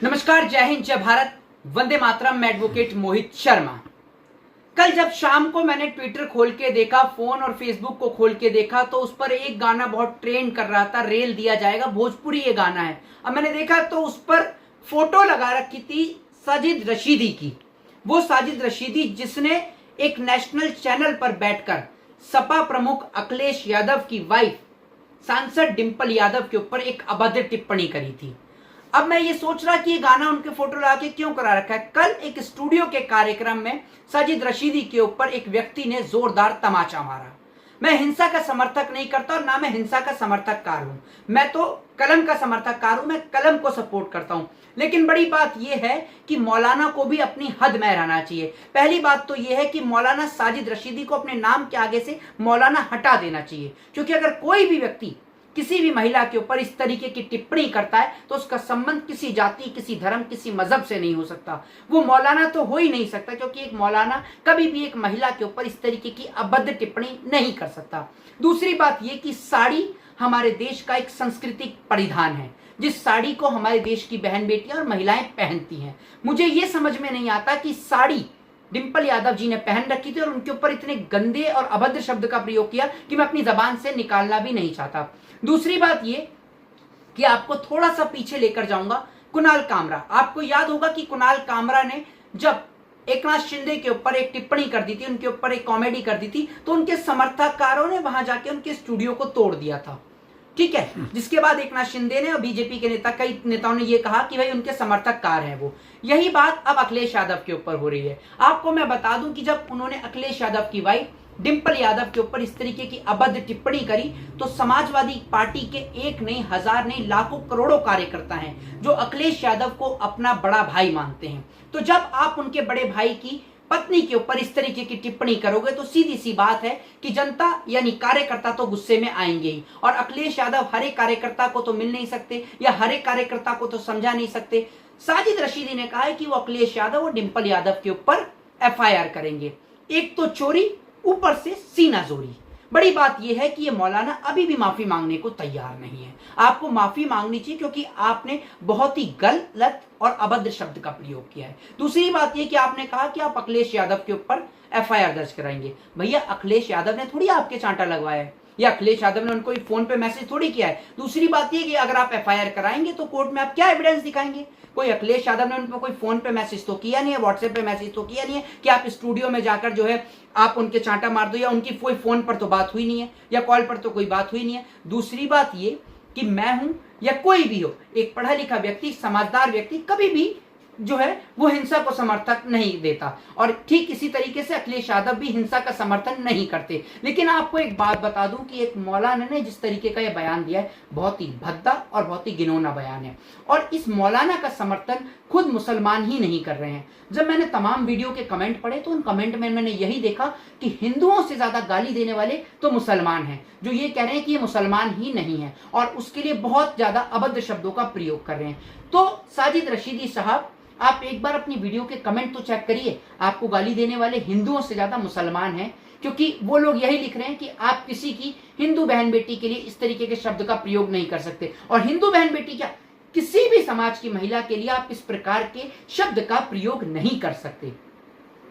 नमस्कार, जय हिंद, जय भारत, वंदे मातरम। मैं एडवोकेट मोहित शर्मा। कल जब शाम को मैंने ट्विटर खोल के देखा, फोन और फेसबुक को खोल के देखा, तो उस पर एक गाना बहुत ट्रेंड कर रहा था, रेल दिया जाएगा, भोजपुरी ये गाना है। अब मैंने देखा तो उस पर फोटो लगा रखी थी साजिद रशीदी की। वो साजिद रशीदी जिसने एक नेशनल चैनल पर बैठकर सपा प्रमुख अखिलेश यादव की वाइफ सांसद डिंपल यादव के ऊपर एक अभद्र टिप्पणी करी थी। अब मैं ये सोच रहा कि ये गाना उनके फोटो लगा के क्यों करा रखा है। कल एक स्टूडियो के कार्यक्रम में साजिद रशीदी के ऊपर एक व्यक्ति ने जोरदार तमाचा मारा। मैं हिंसा का समर्थक नहीं करता और ना मैं हिंसा का समर्थककार हूं। मैं तो कलम का समर्थककार हूं, मैं कलम को सपोर्ट करता हूं। लेकिन बड़ी बात यह है कि मौलाना को भी अपनी हद में रहना चाहिए। पहली बात तो यह है कि मौलाना साजिद रशीदी को अपने नाम के आगे से मौलाना हटा देना चाहिए, क्योंकि अगर कोई भी व्यक्ति किसी भी महिला के ऊपर इस तरीके की टिप्पणी करता है तो उसका संबंध किसी जाति, किसी धर्म, किसी मजहब से नहीं हो सकता। वो मौलाना तो हो ही नहीं सकता, क्योंकि एक मौलाना कभी भी एक महिला के ऊपर इस तरीके की अभद्र टिप्पणी नहीं कर सकता। दूसरी बात ये कि साड़ी हमारे देश का एक सांस्कृतिक परिधान है, जिस साड़ी को हमारे देश की बहन बेटियां और महिलाएं पहनती हैं। मुझे ये समझ में नहीं आता कि साड़ी डिंपल यादव जी ने पहन रखी थी और उनके ऊपर इतने गंदे और अभद्र शब्द का प्रयोग किया कि मैं अपनी जबान से निकालना भी नहीं चाहता। दूसरी बात ये कि आपको थोड़ा सा पीछे लेकर जाऊंगा। कुणाल कामरा, आपको याद होगा कि कुणाल कामरा ने जब एकनाथ शिंदे के ऊपर एक टिप्पणी कर दी थी, उनके ऊपर एक कॉमेडी कर दी थी, तो उनके समर्थककारों ने वहां जाके उनके स्टूडियो को तोड़ दिया था। ठीक है, जिसके बाद एकनाथ शिंदे ने और बीजेपी के कई नेताओं ने यह कहा कि भाई उनके समर्थककार हैं वो। यही बात अब अखिलेश यादव के ऊपर हो रही है। आपको मैं बता दूं कि जब उन्होंने अखिलेश यादव की वाइफ डिंपल यादव के ऊपर इस तरीके की अभद्र टिप्पणी करी, तो समाजवादी पार्टी के एक नहीं, हजार नहीं, लाखों करोड़ों कार्यकर्ता हैं जो अखिलेश यादव को अपना बड़ा भाई मानते हैं। तो जब आप उनके बड़े भाई की पत्नी के ऊपर इस तरीके की टिप्पणी करोगे तो सीधी सी बात है कि जनता यानी कार्यकर्ता तो गुस्से में आएंगे ही। और अखिलेश यादव हर एक कार्यकर्ता को तो मिल नहीं सकते या हर एक कार्यकर्ता को तो समझा नहीं सकते। साजिद रशीदी ने कहा है कि वो अखिलेश यादव और डिंपल यादव के ऊपर एफआईआर करेंगे। एक तो चोरी, ऊपर से सीना जोरी। बड़ी बात यह है कि ये मौलाना अभी भी माफी मांगने को तैयार नहीं है। आपको माफी मांगनी चाहिए, क्योंकि आपने बहुत ही गलत और अभद्र शब्द का प्रयोग किया है। दूसरी बात यह कि आपने कहा कि आप अखिलेश यादव के ऊपर एफआईआर दर्ज कराएंगे। भैया, अखिलेश यादव ने थोड़ी आपके चांटा लगवाया है या अखिलेश यादव ने उनको फोन पे मैसेज थोड़ी किया है। दूसरी बात यह कि अगर आप एफआईआर कराएंगे तो कोर्ट में आप क्या एविडेंस दिखाएंगे? कोई अखिलेश यादव ने उनको कोई फोन पे मैसेज तो किया नहीं है, व्हाट्सएप पे मैसेज तो किया नहीं है कि आप स्टूडियो में जाकर जो है आप उनके चांटा मार दो, या उनकी कोई फोन पर तो बात हुई नहीं है या कॉल पर तो कोई बात हुई नहीं है। दूसरी बात ये कि मैं हूं या कोई भी हो, एक पढ़ा लिखा व्यक्ति, समझदार व्यक्ति कभी भी जो है वो हिंसा को समर्थक नहीं देता, और ठीक इसी तरीके से अखिलेश यादव भी हिंसा का समर्थन नहीं करते। लेकिन आपको एक बात बता दूं कि एक मौलाना ने जिस तरीके का यह बयान दिया है, बहुत ही भद्दा और बहुत ही घिनौना बयान है, और इस मौलाना का समर्थन खुद मुसलमान ही नहीं कर रहे हैं। जब मैंने तमाम वीडियो के कमेंट पढ़े तो उन कमेंट में मैंने यही देखा कि हिंदुओं से ज्यादा गाली देने वाले तो मुसलमान हैं, जो ये कह रहे हैं कि ये मुसलमान ही नहीं है और उसके लिए बहुत ज्यादा अभद्र शब्दों का प्रयोग कर रहे हैं। तो साजिद रशीदी साहब, आप एक बार अपनी वीडियो के कमेंट तो चेक करिए। आपको गाली देने वाले हिंदुओं से ज्यादा मुसलमान हैं, क्योंकि वो लोग यही लिख रहे हैं कि आप किसी की हिंदू बहन बेटी के लिए इस तरीके के शब्द का प्रयोग नहीं कर सकते। और हिंदू बहन बेटी क्या, किसी भी समाज की महिला के लिए आप इस प्रकार के शब्द का प्रयोग नहीं कर सकते।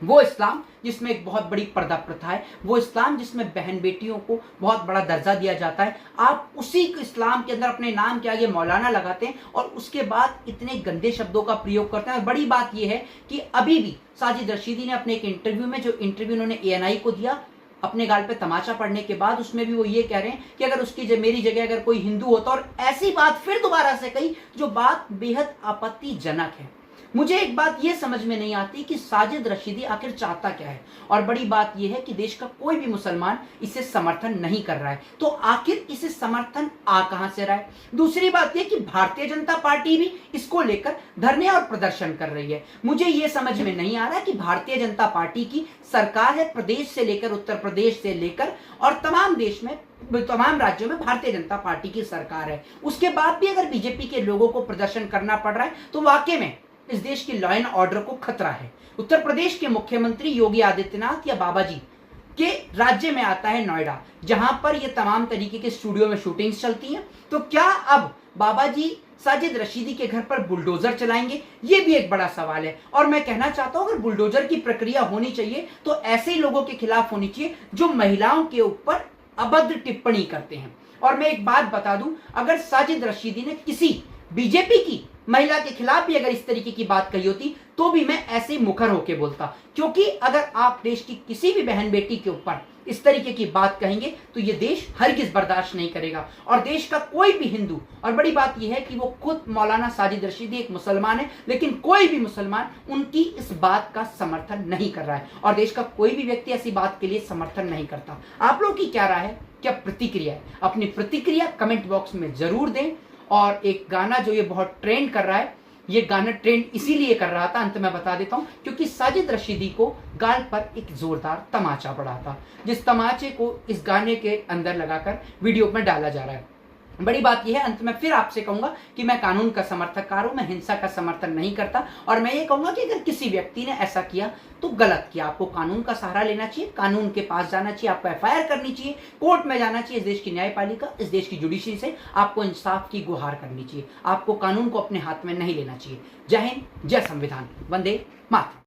वो इस्लाम जिसमें एक बहुत बड़ी पर्दा प्रथा है, वो इस्लाम जिसमें बहन बेटियों को बहुत बड़ा दर्जा दिया जाता है, आप उसी इस्लाम के अंदर अपने नाम के आगे मौलाना लगाते हैं और उसके बाद इतने गंदे शब्दों का प्रयोग करते हैं। और बड़ी बात यह है कि अभी भी साजिद रशीदी ने अपने एक इंटरव्यू में, जो इंटरव्यू उन्होंने एएनआई को दिया अपने गाल पे तमाचा पड़ने के बाद, उसमें भी वो ये कह रहे हैं कि अगर उसकी मेरी जगह अगर कोई हिंदू होता, और ऐसी बात फिर दोबारा से कही जो बात बेहद आपत्तिजनक है। मुझे एक बात यह समझ में नहीं आती कि साजिद रशीदी आखिर चाहता क्या है, और बड़ी बात यह है कि देश का कोई भी मुसलमान इसे समर्थन नहीं कर रहा है, तो आखिर इसे समर्थन आ कहां से रहा है? दूसरी बात यह कि भारतीय जनता पार्टी भी इसको लेकर धरने और प्रदर्शन कर रही है। मुझे यह समझ में नहीं आ रहा कि भारतीय जनता पार्टी की सरकार है, प्रदेश से लेकर उत्तर प्रदेश से लेकर और तमाम देश में, तमाम राज्यों में भारतीय जनता पार्टी की सरकार है, उसके बाद भी अगर बीजेपी के लोगों को प्रदर्शन करना पड़ रहा है तो वाकई में इस देश की लॉ एंड ऑर्डर को खतरा है। उत्तर प्रदेश के मुख्यमंत्री योगी आदित्यनाथ या बाबा जी के राज्य में आता है नोएडा, जहां पर ये तमाम तरीके के स्टूडियो में शूटिंग्स चलती हैं। तो क्या अब बाबा जी साजिद रशीदी के घर पर बुलडोजर चलाएंगे? ये भी एक बड़ा सवाल है। और मैं कहना चाहता हूं, अगर बुलडोजर की प्रक्रिया होनी चाहिए तो ऐसे लोगों के खिलाफ होनी चाहिए जो महिलाओं के ऊपर अभद्र टिप्पणी करते हैं। और मैं एक बात बता दूं, अगर साजिद रशीदी ने किसी बीजेपी की महिला के खिलाफ भी अगर इस तरीके की बात कही होती तो भी मैं ऐसे मुखर होकर बोलता, क्योंकि अगर आप देश की किसी भी बहन बेटी के ऊपर इस तरीके की बात कहेंगे तो ये देश हरगिज बर्दाश्त नहीं करेगा। और देश का कोई भी हिंदू, और बड़ी बात यह है कि वो खुद मौलाना साजिद रशीदी एक मुसलमान है, लेकिन कोई भी मुसलमान उनकी इस बात का समर्थन नहीं कर रहा है, और देश का कोई भी व्यक्ति ऐसी बात के लिए समर्थन नहीं करता। आप लोगों की क्या राय है, क्या प्रतिक्रिया है? अपनी प्रतिक्रिया कमेंट बॉक्स में जरूर दें। और एक गाना जो ये बहुत ट्रेंड कर रहा है, ये गाना ट्रेंड इसीलिए कर रहा था, अंत में बता देता हूं, क्योंकि साजिद रशीदी को गाल पर एक जोरदार तमाचा पड़ा था, जिस तमाचे को इस गाने के अंदर लगाकर वीडियो में डाला जा रहा है। बड़ी बात यह है, अंत में फिर आपसे कहूंगा कि मैं कानून का समर्थककार हूं, मैं हिंसा का समर्थन नहीं करता। और मैं ये कहूंगा कि अगर किसी व्यक्ति ने ऐसा किया तो गलत किया, आपको कानून का सहारा लेना चाहिए, कानून के पास जाना चाहिए, आपको एफआईआर करनी चाहिए, कोर्ट में जाना चाहिए। इस देश की न्यायपालिका, इस देश की जुडिशरी से आपको इंसाफ की गुहार करनी चाहिए। आपको कानून को अपने हाथ में नहीं लेना चाहिए। जय हिंद, जय संविधान, वंदे मातरम।